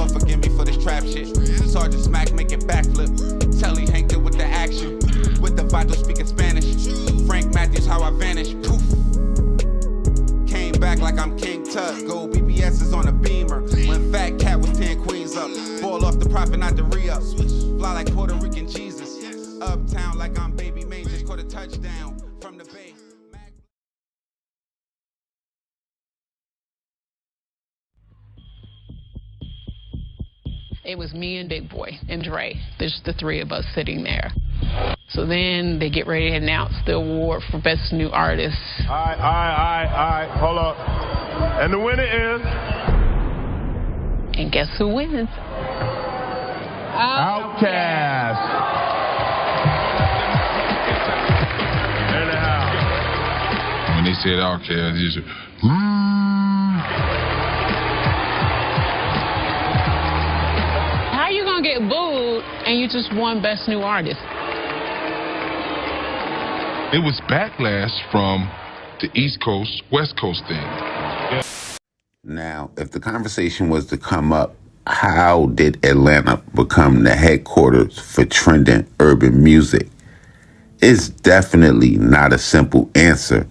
Lord forgive me for this trap shit. Sergeant Smack make it backflip. Telly Hank did with the action. With the vital speaking Spanish. Frank Matthews how I vanish. Poof. Came back like I'm King Tut. Gold BBS is on a beamer. When Fat Cat was 10 queens up. Ball off the profit, not the re-up. Fly like Puerto Rican Jesus. Uptown like I'm Baby May. Just caught a touchdown from the Bay. It was me and Big Boy and Dre. There's the three of us sitting there. So then they get ready to announce the award for Best New Artist. All right. Hold up. And the winner is... And guess who wins? Outkast. In the house. When they said Outkast, you just... How you gonna get booed and you just won Best New Artist? It was backlash from the East Coast, West Coast thing. Now, if the conversation was to come up, how did Atlanta become the headquarters for trending urban music? It's definitely not a simple answer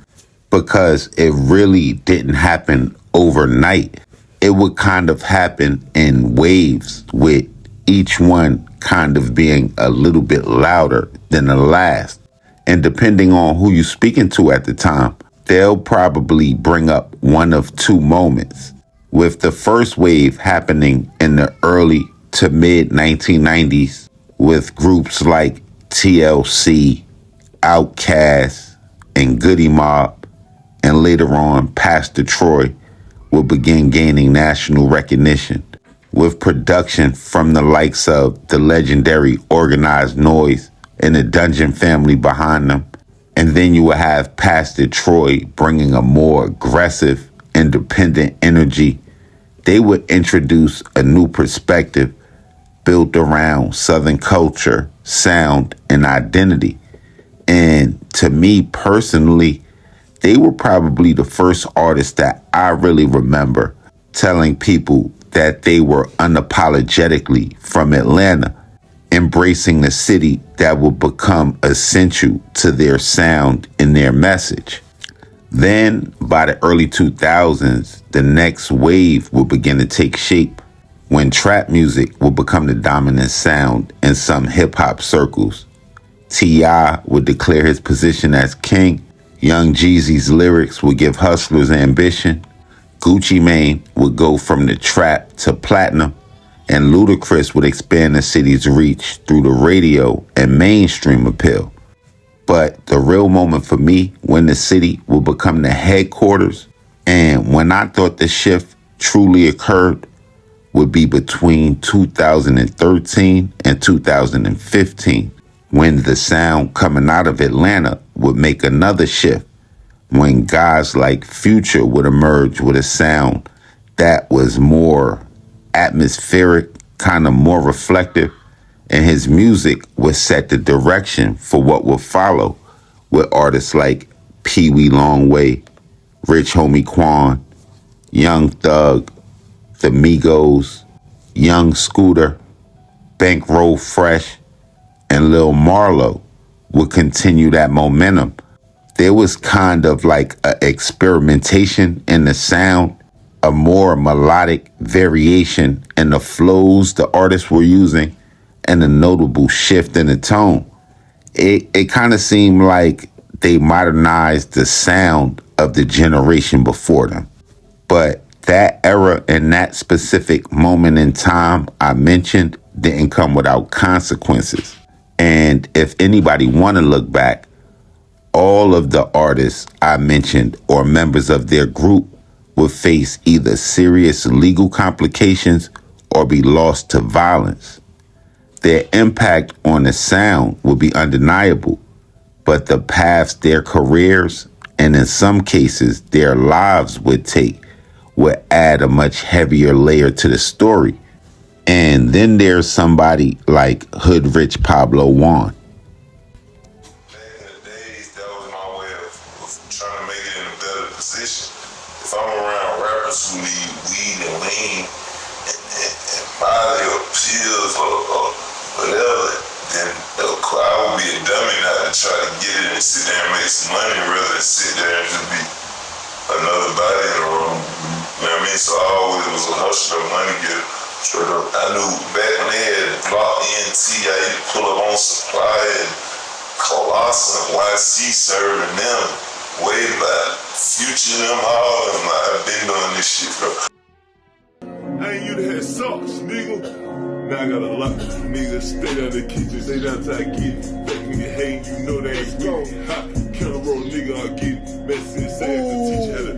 because it really didn't happen overnight. It would kind of happen in waves, with each one kind of being a little bit louder than the last. And depending on who you're speaking to at the time, they'll probably bring up one of two moments, with the first wave happening in the early to mid 1990s with groups like TLC, Outkast, and Goody Mob, and later on Pastor Troy will begin gaining national recognition with production from the likes of the legendary Organized Noise and the Dungeon Family behind them. And then you will have Pastor Troy bringing a more aggressive, independent energy. They would introduce a new perspective built around Southern culture, sound, and identity. And to me personally, they were probably the first artists that I really remember telling people that they were unapologetically from Atlanta, embracing the city that would become essential to their sound and their message. Then, by the early 2000s, the next wave would begin to take shape when trap music would become the dominant sound in some hip-hop circles. T.I. would declare his position as king. Young Jeezy's lyrics would give hustlers ambition. Gucci Mane would go from the trap to platinum. And Ludacris would expand the city's reach through the radio and mainstream appeal. But the real moment for me, when the city will become the headquarters, and when I thought the shift truly occurred, would be between 2013 and 2015, when the sound coming out of Atlanta would make another shift, when guys like Future would emerge with a sound that was more atmospheric, kind of more reflective, and his music would set the direction for what would follow, with artists like Pee Wee Longway, Rich Homie Quan, Young Thug, The Migos, Young Scooter, Bankroll Fresh, and Lil Marlo would continue that momentum. There was kind of like an experimentation in the sound, a more melodic variation in the flows the artists were using, and a notable shift in the tone. It kind of seemed like they modernized the sound of the generation before them. But that era and that specific moment in time I mentioned didn't come without consequences. And if anybody want to look back, all of the artists I mentioned or members of their group would face either serious legal complications or be lost to violence. Their impact on the sound would be undeniable, but the paths their careers, and in some cases their lives would take, would add a much heavier layer to the story. And then there's somebody like HoodRich Pablo Juan. If I'm around rappers who need weed and lean, and my I knew back when they had block ENT, I used to pull up on Supply and Colossal and YC serving them way back. Future them all, and I've been doing this shit, bro. I ain't you that had socks, nigga. Now I got a lot of niggas stay down the kitchen, stay down till I get it. Fuck nigga hating, you know they ain't with it. Hot, counter roll nigga, I get it. Message saying to teach how to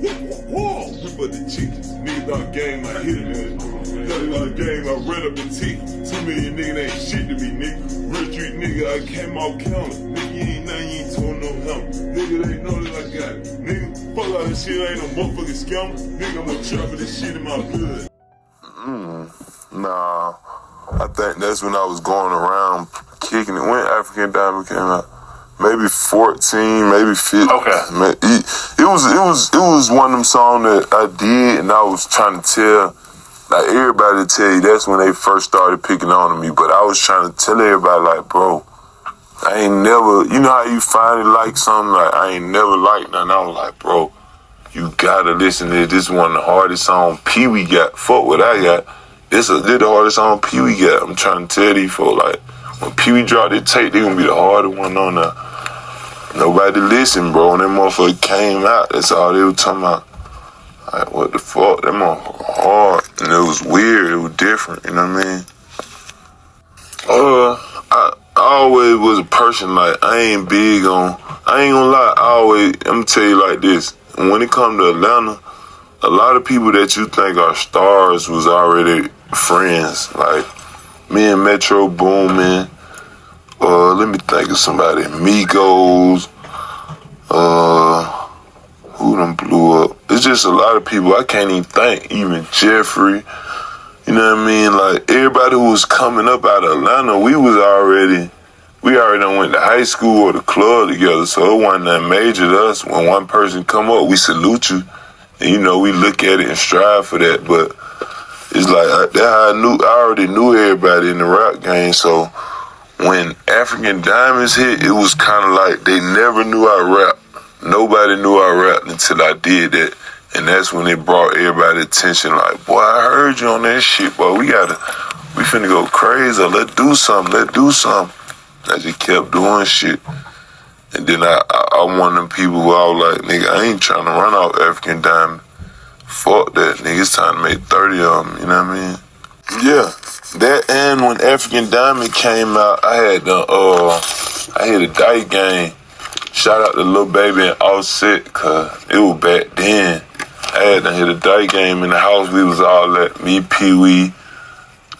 whip up the chickens. Niggas out game, I hit it, nigga. Niggas out game, I ran up the ticket. 2 million niggas ain't shit to me, nigga. Real street nigga, I came out counter. Nigga, you ain't nothing, you ain't told no help. Nigga, they know that I got it. Nigga, fuck all this shit, I ain't no motherfucking scammer. Nigga, I'm gonna trap this shit in my blood. Nah, I think that's when I was going around kicking it. When African Diamond came out, maybe 14, maybe 15. Okay. It was one of them songs that I did, and I was trying to tell, like everybody to tell you, that's when they first started picking on me. But I was trying to tell everybody, like, bro, I ain't never, you know how you finally like something, like I ain't never liked nothing. I was like, bro, you gotta listen to this. This is one of the hardest songs Pee Wee got. Fuck what I got. This the hardest song Pee Wee got. I'm trying to tell these folks, like, when Pee Wee drop their tape, they gonna be the hardest one on there. Nobody listen, bro. When that motherfucker came out, that's all they were talking about. Like, what the fuck? That motherfucker hard. And it was weird. It was different, you know what I mean? I always was a person, like, I ain't big on, I ain't gonna lie, I'm gonna tell you like this. When it come to Atlanta, a lot of people that you think are stars was already friends. Like, me and Metro Boomin, let me think of somebody, Migos, who done blew up? It's just a lot of people I can't even think, even Jeffrey, you know what I mean? Like, everybody who was coming up out of Atlanta, we already done went to high school or the club together, so it wasn't that major to us. When one person come up, we salute you, and you know, we look at it and strive for that, but it's like, that's how I already knew everybody in the rap game, so when African Diamonds hit, it was kind of like they never knew I rap. Nobody knew I rapped until I did that. And that's when it brought everybody attention. Like, boy, I heard you on that shit, boy. We finna go crazy. Let's do something. I just kept doing shit. And then I one of them people who I was like, nigga, I ain't trying to run off African Diamond. Fuck that, nigga. It's time to make 30 of them, you know what I mean? Yeah. That, and when African Diamond came out, I had a dice game. Shout out to Lil Baby and Offset, cause it was back then. I had to hit a dice game in the house. We was all at me, Pee Wee,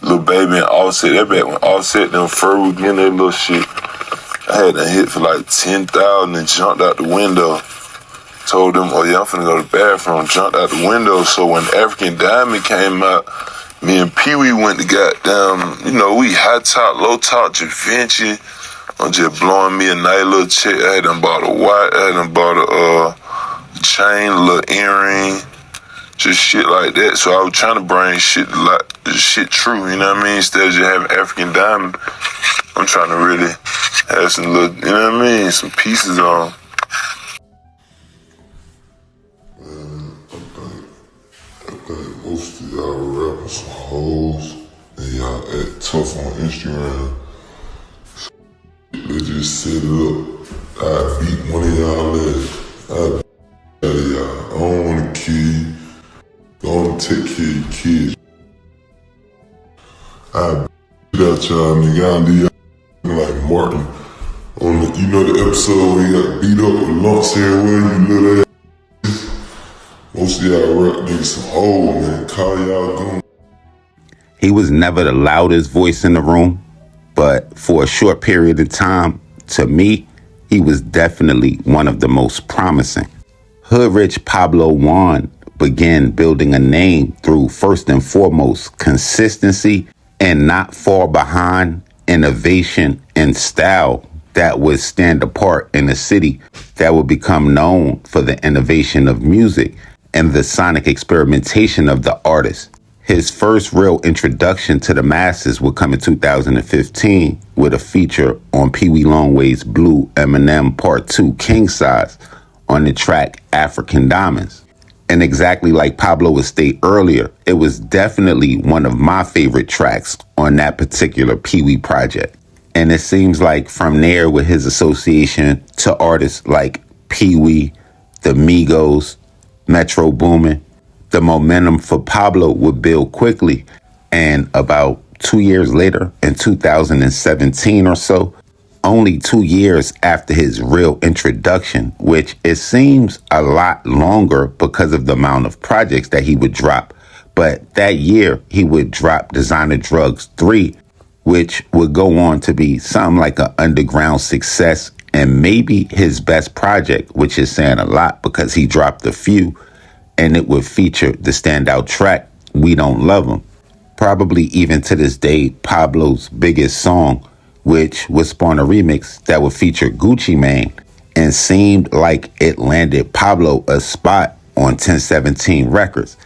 Lil Baby and Offset. That back when Offset them fur was getting that little shit. I had to hit for like 10,000 and jumped out the window. Told them, oh yeah, I'm finna go to the bathroom. Jumped out the window. So when African Diamond came out, me and Pee Wee went to goddamn, you know, we high top, low top, Javinci. I'm just blowing me a nice little check. I had done bought a watch, I had done bought a chain, a little earring, just shit like that. So I was trying to bring shit true, you know what I mean? Instead of just having African Diamond, I'm trying to really have some little, you know what I mean? Some pieces on. I think most of y'all rappers some hoes and y'all act tough on Instagram. They just set it up. I beat one of y'all ass. I beat y'all. I don't want to kill you. I want to take care of your kids. I beat out y'all, nigga. I leave y'all like Martin. On the, you know the episode where he got beat up with lumps everywhere, you little ass. Most of y'all rap niggas some hoes, man. Call y'all goon. He was never the loudest voice in the room, but for a short period of time, to me, he was definitely one of the most promising. HoodRich Pablo Juan began building a name through, first and foremost, consistency and not far behind, innovation and style that would stand apart in a city that would become known for the innovation of music and the sonic experimentation of the artist. His first real introduction to the masses would come in 2015 with a feature on Pee Wee Longway's Blue Eminem Part 2 King Size on the track African Diamonds. And exactly like Pablo would state earlier, it was definitely one of my favorite tracks on that particular Pee Wee project. And it seems like from there, with his association to artists like Pee Wee, the Migos, Metro Boomin, the momentum for Pablo would build quickly. And about 2 years later, in 2017 or so, only 2 years after his real introduction, which it seems a lot longer because of the amount of projects that he would drop. But that year, he would drop Designer Drugs 3, which would go on to be something like an underground success and maybe his best project, which is saying a lot because he dropped a few, and it would feature the standout track, We Don't Love 'Em. Probably even to this day, Pablo's biggest song, which would spawn a remix that would feature Gucci Mane, and seemed like it landed Pablo a spot on 1017 Records,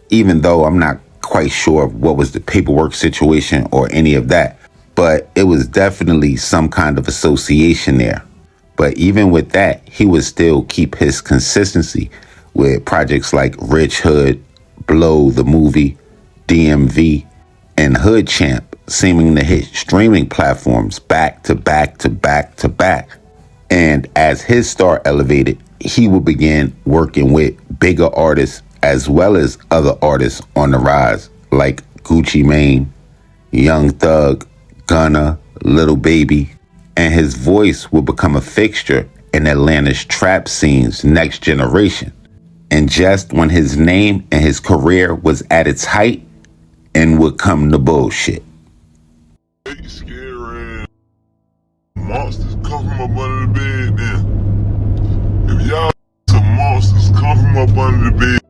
even though I'm not quite sure of what was the paperwork situation or any of that, but it was definitely some kind of association there. But even with that, he would still keep his consistency with projects like Rich Hood, Blow the Movie, DMV, and Hood Champ, seeming to hit streaming platforms back to back to back to back. And as his star elevated, he would begin working with bigger artists as well as other artists on the rise, like Gucci Mane, Young Thug, Gunna, Lil Baby, and his voice would become a fixture in Atlanta's trap scene's next generation. And just when his name and his career was at its height, and would come the bullshit. Scary monsters come from up under the bed then. If y'all some monsters come from up under the bed,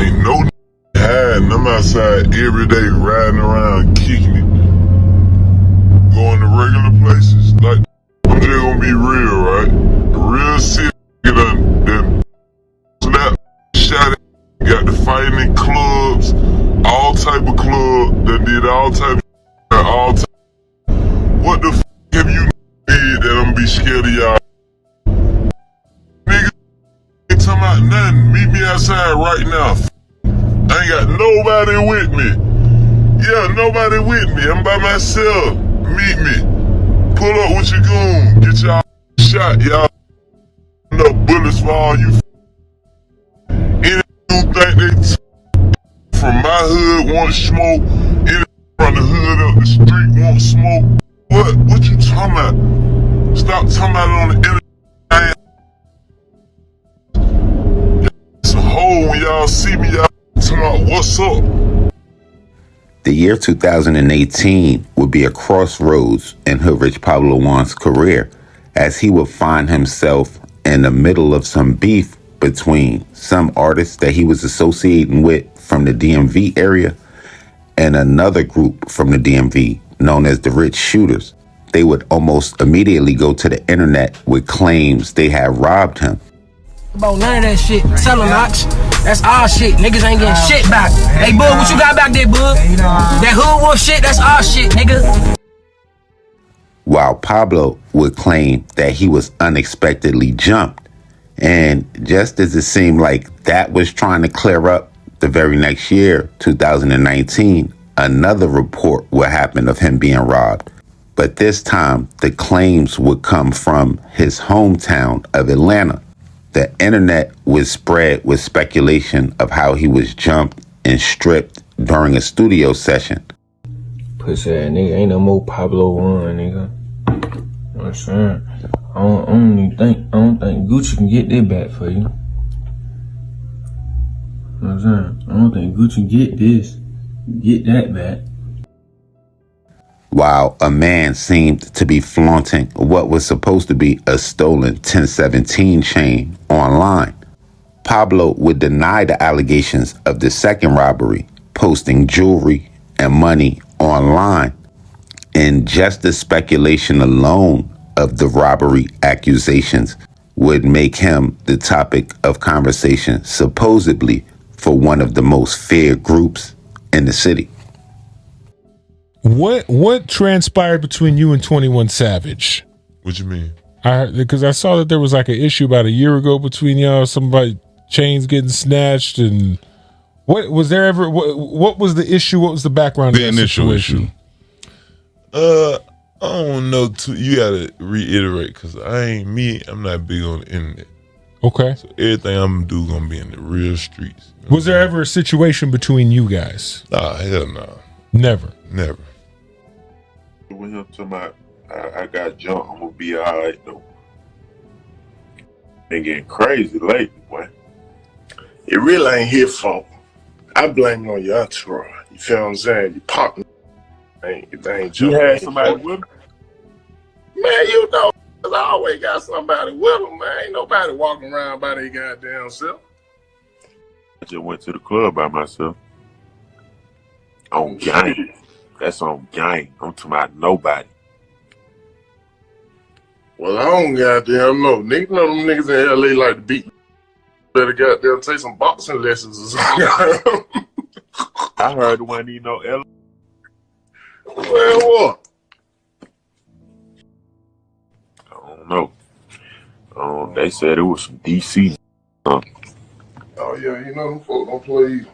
ain't no hiding. I'm outside every day riding around kicking it. Going to regular places. Like, I'm just gonna be real, right? The real city done slap, shot it, got the fighting in clubs, all type of club, that did all type of all type. What the f have you did that I'm be scared of y'all? Nigga ain't talking about nothing. Meet me outside right now. I ain't got nobody with me. Yeah, nobody with me. I'm by myself. Meet me. Pull up with your goon. Get y'all shot, y'all. No bullets for all you. Any you think they from my hood want smoke, any from the hood up the street want smoke. What you talking about? Stop talking about it on the internet. It's a hole when y'all see me, y'all talking about what's up. The year 2018 would be a crossroads in HoodRich Pablo Juan's career, as he would find himself in the middle of some beef between some artists that he was associating with from the DMV area and another group from the DMV known as the Rich Shooters. They would almost immediately go to the internet with claims they had robbed him. About none of that shit. Tell them, Knox. That's our shit. Niggas ain't getting shit back. Hey, Bud, what you got back there, Bud? That hood wolf shit, that's our shit, nigga. While Pablo would claim that he was unexpectedly jumped. And just as it seemed like that was trying to clear up, the very next year, 2019, another report would happen of him being robbed. But this time, the claims would come from his hometown of Atlanta. The internet was spread with speculation of how he was jumped and stripped during a studio session. Pussy ass nigga, ain't no more Pablo Juan, nigga. You know what I'm saying? I don't think Gucci can get that back for you. You know what I'm saying? I don't think Gucci get that back. While a man seemed to be flaunting what was supposed to be a stolen 1017 chain online, Pablo would deny the allegations of the second robbery, posting jewelry and money online. And just the speculation alone of the robbery accusations would make him the topic of conversation, supposedly for one of the most feared groups in the city. What transpired between you and 21 Savage? What you mean? Because I saw that there was like an issue about a year ago between y'all. Somebody chains getting snatched, and what was there ever? What was the issue? What was the background of that initial situation? issue? I don't know. You gotta reiterate because I'm not big on the internet. Okay. So everything I'm gonna do gonna be in the real streets. You know was there ever a situation between you guys? Nah, hell no. Never. Never. With him talking about I got jumped, I'm gonna be alright though. Been getting crazy lately, boy. It really ain't his fault. I blame it on your entourage. You feel what I'm saying? You partner. It ain't You had somebody with him? Man, you know, I always got somebody with him, man. Ain't nobody walking around by their goddamn self. I just went to the club by myself. On game. That's on game. I'm talking about nobody. Well, I don't goddamn know. Niggas know them niggas in LA like to beat. Better goddamn take some boxing lessons or something. I heard there wasn't even no LA. Well, what? I don't know. They said it was some DC. Oh, yeah, you know them folk don't play either.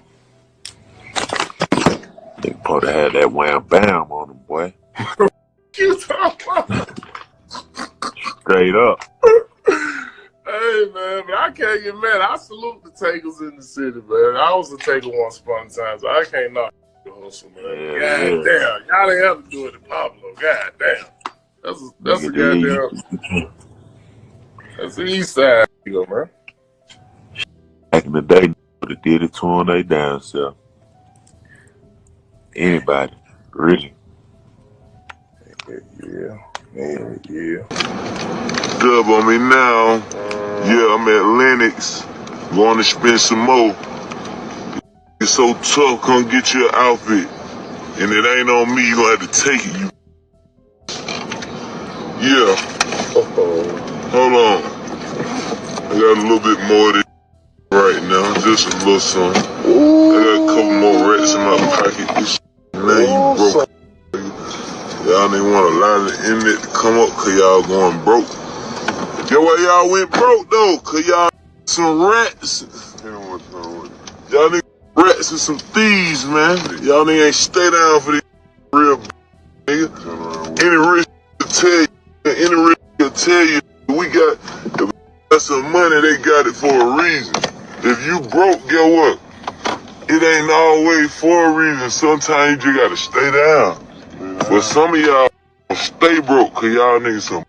They probably had that wham bam on them, boy. You talking about? Straight up. Hey, man, but I can't get mad. I salute the takers in the city, man. I was a taker once upon a time, so I can't knock the hustle, man. Yeah, God damn. Y'all didn't have to do it in Pablo. God damn. That's a goddamn. That's the east side, you know, man. Back in the day, they would have did it to them, they down south. Anybody, really. Yeah. Dub on me now. Yeah, I'm at Lennox. Going to spend some more. It's so tough, come get your outfit. And it ain't on me, you gonna have to take it. Yeah. Hold on. I got a little bit more of this right now. Just a little something. I got a couple more rats in my pocket. This now you broke. Y'all didn't want a lot of the internet to come up cause y'all going broke. Yo, why y'all went broke though? Cause y'all some rats. Y'all niggas rats and some thieves, man. Y'all niggas ain't stay down for these real nigga. Any rich will tell you, any rich will tell you we got, if we got some money, they got it for a reason. If you broke, get what? It ain't always for a reason. Sometimes you just gotta stay down. But some of y'all stay broke cause y'all niggas some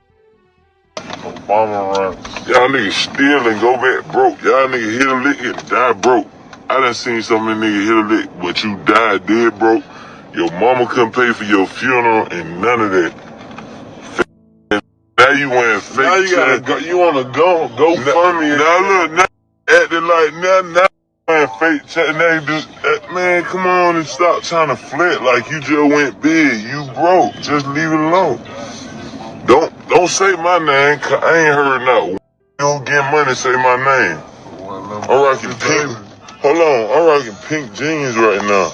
y'all niggas steal and go back broke. Y'all niggas hit a lick and die broke. I done seen so many niggas hit a lick, but you died dead broke. Your mama couldn't pay for your funeral and none of that. Now you wearing fake. Now you gotta go. You wanna go fund me? Now look, now acting like now wearing fake check. Now you just man, come on and stop trying to flirt like you just went big. You broke. Just leave it alone. Don't say my name, cause I ain't heard nothing. You don't get money, say my name. I'm rocking pink. Hold on, I'm rocking pink jeans right now.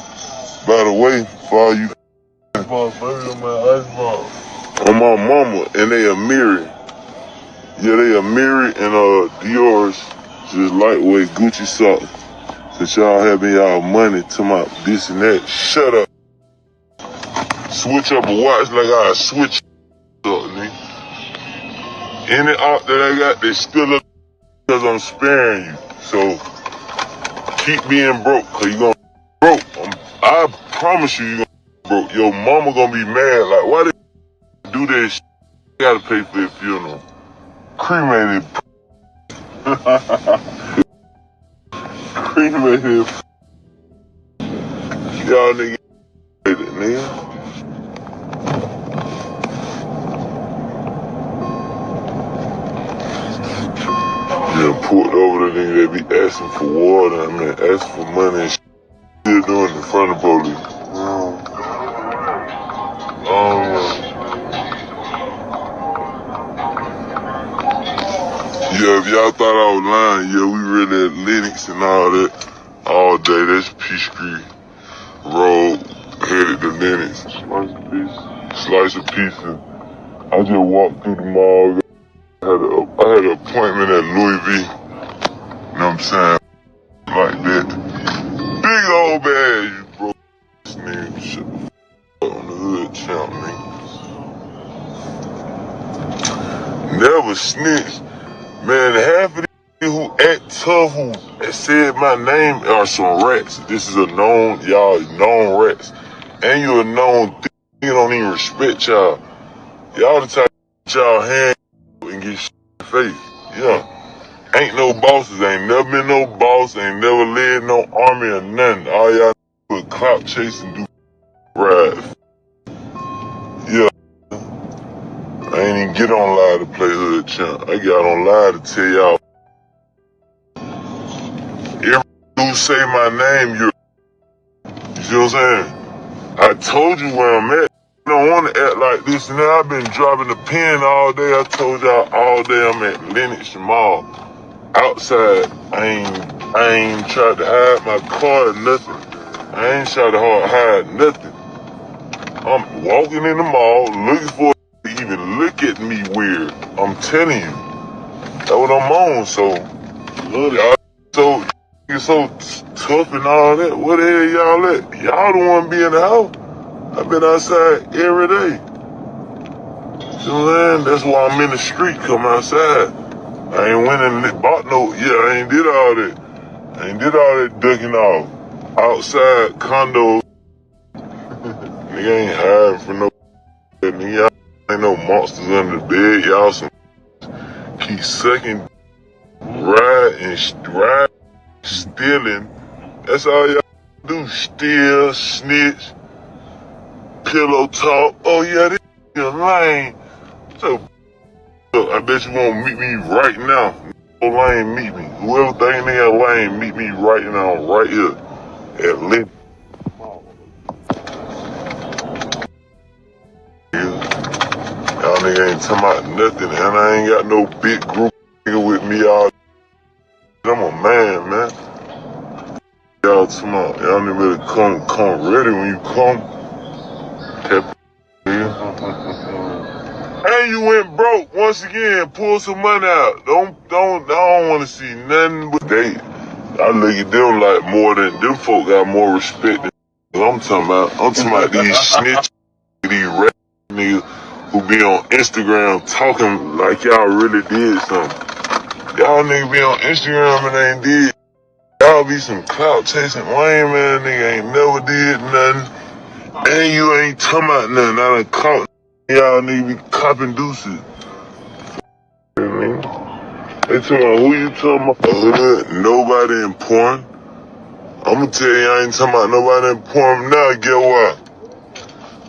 By the way, for all you on my mama, and they Amiri. Yeah, they Amiri and Dior's just lightweight Gucci socks. Since y'all having y'all money to my this and that, shut up. Switch up a watch like I switch up, nigga. Any op that I got, they still up because I'm sparing you. So keep being broke, cause you gonna be broke. I promise you, you gonna be broke. Your mama gonna be mad. Like, why they do that shit? You gotta pay for your funeral. Cremated. Cremated. Y'all nigga. Yeah, pulled over the nigga that be asking for water, I mean, asking for money and still doing it in front of police. Yeah, if y'all thought I was lying, yeah, we really at Lennox and all that all day. That's Peachtree Road, headed to Lennox. Slice of pizza. I just walked through the mall. I had an appointment at Louis V. You know what I'm saying? like that. Big old bad, you broke this nigga. Shut the f on the hood champ, nigga. Never snitch. Man, half of these who act tough, who said my name are some rats. This is a known, y'all known rats. And you're a known you don't even respect y'all. Y'all the type of y'all hand and get shit in the face. Yeah. Ain't no bosses, ain't never been no boss, ain't never led no army or nothing. All y'all do is clout chase and do ride. Yeah. I ain't even get on live to play hood champ. I got on live to tell y'all. Every who say my name, you see what I'm saying? I told you where I'm at. I don't want to act like this. Now I've been dropping the pen all day. I told y'all all day I'm at Lenox Mall. Outside, I ain't tried to hide my car or nothing. I ain't tried to hide nothing. I'm walking in the mall looking for to even look at me weird. I'm telling you. That's what I'm on, so y'all so tough and all that. What the hell y'all at? Y'all the one be in the house. I've been outside every day. You know what I'm saying? That's why I'm in the street, come outside. I ain't went and bought no, I ain't did all that. I ain't did all that ducking off. Outside condos. Nigga ain't hiding from no nigga. Y'all ain't no monsters under the bed. Y'all some keep sucking, ride, stealing. That's all y'all do. Steal, snitch, pillow talk. Oh yeah, this is lame. So I bet you won't meet me right now. No lame meet me. Whoever think they got lame, meet me right now, right here at Lynn. Y'all nigga ain't talking about nothing, and I ain't got no big group nigga with me all. I'm a man. Y'all talking about, y'all nigga better come ready when you come. And you went broke once again. Pull some money out. I don't want to see nothing but they. I look at them like more than them folk got more respect than I'm talking about. I'm talking about these snitches, these rap niggas who be on Instagram talking like y'all really did something. Y'all niggas be on Instagram and ain't did. Y'all be some clout chasing lame man nigga ain't never did nothing. And you ain't talking about nothing. I done caught y'all niggas be copping deuces. They talking about who you talking about? Nobody important. I'ma tell you I ain't talking about nobody important now. Get what?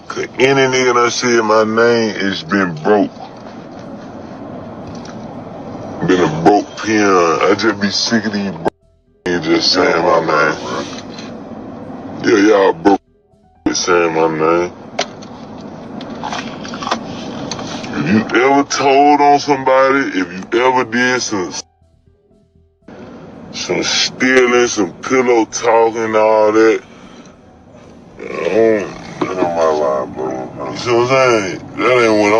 Cause any nigga that said my name is been broke. Been a broke peon. I just be sick of these broke niggas just saying my name. Yeah, y'all broke saying my name. If you ever told on somebody, if you ever did some stealing, some pillow talking, all that, get on my line, bro. You see what I'm saying? That ain't what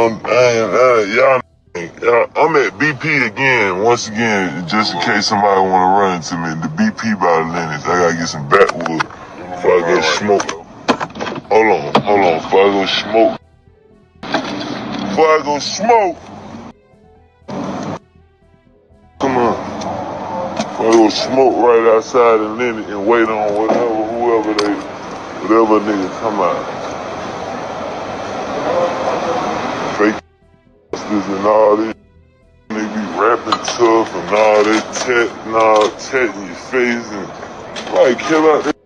I'm at BP again, once again, just in case somebody wanna run into me. The BP by the Lenox. I gotta get some backwood before I go smoke. Hold on, before I go smoke. Come on. Before I go smoke right outside the Lenox and wait on whatever nigga come out. Fake and all this. They be rapping tough and all that tat in your face and like kill out that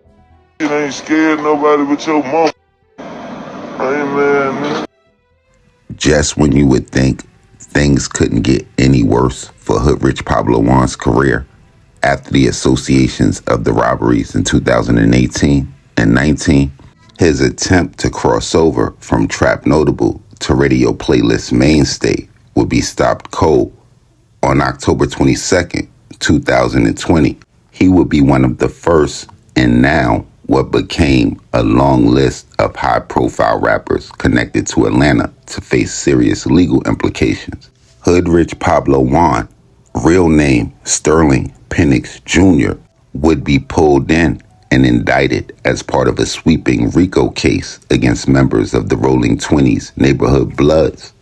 shit ain't scared nobody but your mama. Man. Just when you would think things couldn't get any worse for HoodRich Pablo Juan's career, after the associations of the robberies in 2018 and 19, his attempt to cross over from trap notable to radio playlist mainstay would be stopped cold on October 22nd, 2020. He would be one of the first, and now what became a long list of high-profile rappers connected to Atlanta to face serious legal implications. HoodRich Pablo Juan, real name Sterling Pennix Jr., would be pulled in and indicted as part of a sweeping RICO case against members of the Rolling 20s neighborhood Bloods.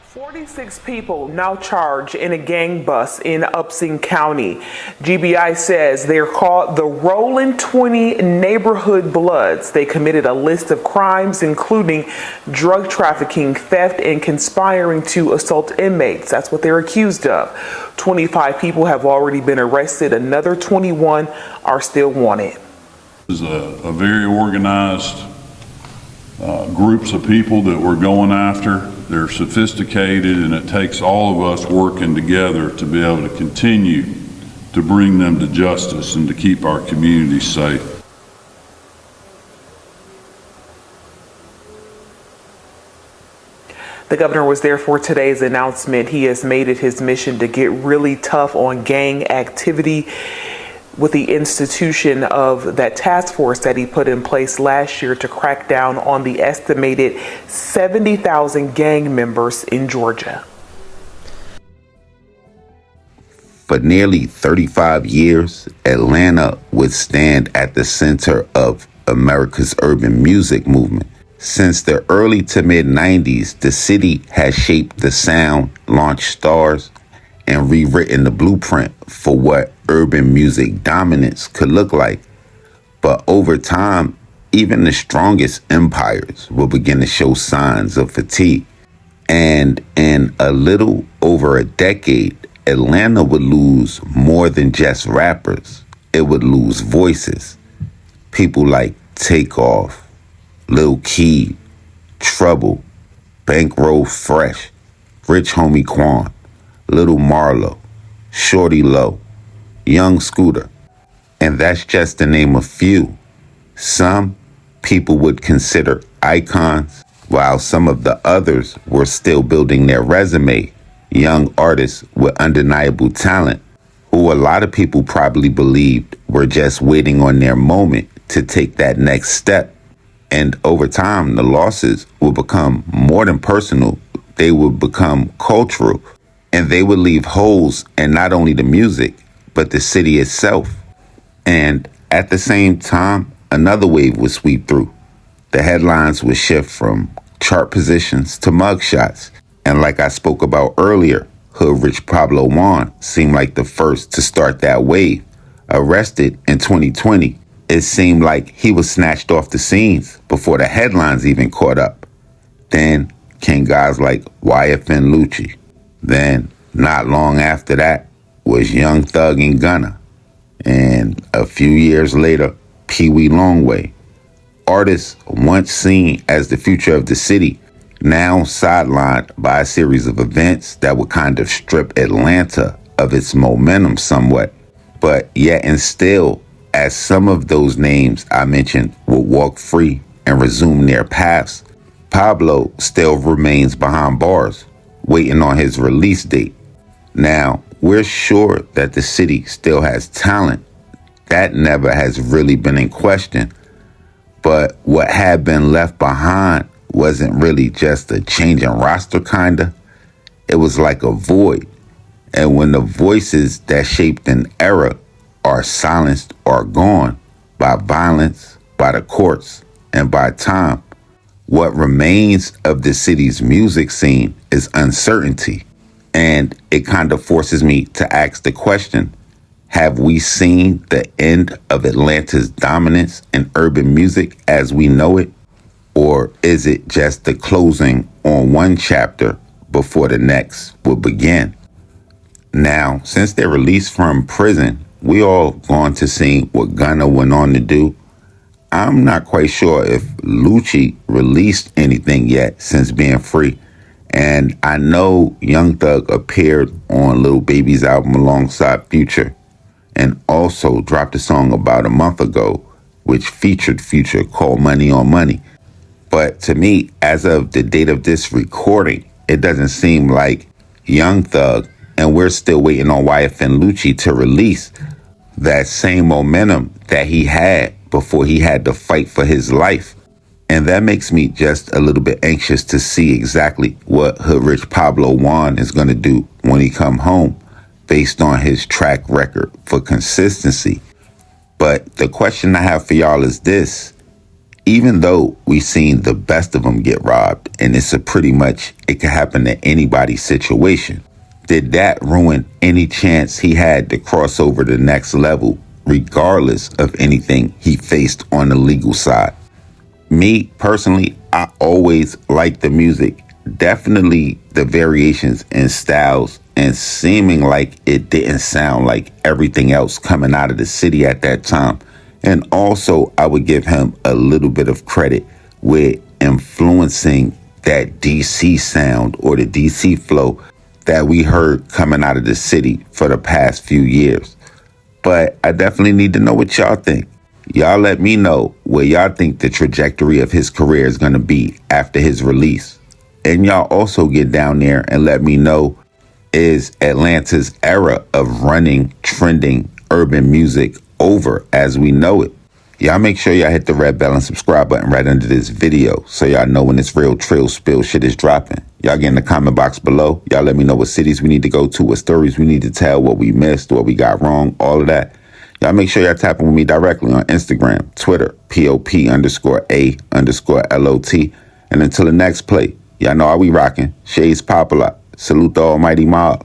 46 people now charged in a gang bust in Upson County. GBI says they're called the Rolling 20 Neighborhood Bloods. They committed a list of crimes, including drug trafficking, theft, and conspiring to assault inmates. That's what they're accused of. 25 people have already been arrested. Another 21 are still wanted. This is a very organized groups of people that we're going after. They're sophisticated, and it takes all of us working together to be able to continue to bring them to justice and to keep our communities safe. The governor was there for today's announcement. He has made it his mission to get really tough on gang activity with the institution of that task force that he put in place last year to crack down on the estimated 70,000 gang members in Georgia. For nearly 35 years, Atlanta would stand at the center of America's urban music movement. Since the early to mid 90s, the city has shaped the sound, launched stars, and rewritten the blueprint for what urban music dominance could look like. But over time, even the strongest empires will begin to show signs of fatigue. And in a little over a decade, Atlanta would lose more than just rappers. It would lose voices. People like Takeoff, Lil Key, Trouble, Bankroll Fresh, Rich Homie Quan, Little Marlo, Shorty Low, Young Scooter. And that's just to name a few. Some people would consider icons, while some of the others were still building their resume. Young artists with undeniable talent, who a lot of people probably believed were just waiting on their moment to take that next step. And over time, the losses will become more than personal. They will become cultural. And they would leave holes in not only the music, but the city itself. And at the same time, another wave would sweep through. The headlines would shift from chart positions to mugshots. And like I spoke about earlier, HoodRich Pablo Juan seemed like the first to start that wave. Arrested in 2020, it seemed like he was snatched off the scenes before the headlines even caught up. Then came guys like YFN Lucci. Then, not long after that, was Young Thug and Gunna. And a few years later, Pee Wee Longway. Artists once seen as the future of the city, now sidelined by a series of events that would kind of strip Atlanta of its momentum somewhat. But yet and still, as some of those names I mentioned will walk free and resume their paths, Pablo still remains behind bars, waiting on his release date. Now, we're sure that the city still has talent. That never has really been in question. But what had been left behind wasn't really just a change in roster, kinda. It was like a void. And when the voices that shaped an era are silenced or gone by violence, by the courts, and by time, what remains of the city's music scene is uncertainty. And it kind of forces me to ask the question, have we seen the end of Atlanta's dominance in urban music as we know it? Or is it just the closing on one chapter before the next will begin? Now, since their release from prison, we all gone to see what Gunna went on to do. I'm not quite sure if Lucci released anything yet since being free. And I know Young Thug appeared on Lil Baby's album alongside Future, and also dropped a song about a month ago, which featured Future, called Money on Money. But to me, as of the date of this recording, it doesn't seem like Young Thug, and we're still waiting on YFN Lucci to release that same momentum that he had before he had to fight for his life. And that makes me just a little bit anxious to see exactly what HoodRich Pablo Juan is going to do when he come home, based on his track record for consistency But the question I have for y'all is this. Even though we've seen the best of them get robbed, and it's a pretty much, it could happen to anybody's situation, did that ruin any chance he had to cross over the next level, regardless of anything he faced on the legal side? Me, personally, I always liked the music. Definitely the variations in styles and seeming like it didn't sound like everything else coming out of the city at that time. And also, I would give him a little bit of credit with influencing that DC sound or the DC flow that we heard coming out of the city for the past few years. But I definitely need to know what y'all think. Y'all let me know where y'all think the trajectory of his career is going to be after his release. And y'all also get down there and let me know, is Atlanta's era of running, trending urban music over as we know it? Y'all make sure y'all hit the red bell and subscribe button right under this video so y'all know when this real trill spill shit is dropping. Y'all get in the comment box below. Y'all let me know what cities we need to go to, what stories we need to tell, what we missed, what we got wrong, all of that. Y'all make sure y'all tapping with me directly on Instagram, Twitter, POP_A_LOT. And until the next play, y'all know how we rocking. Shades Popalot. Salute the almighty mob.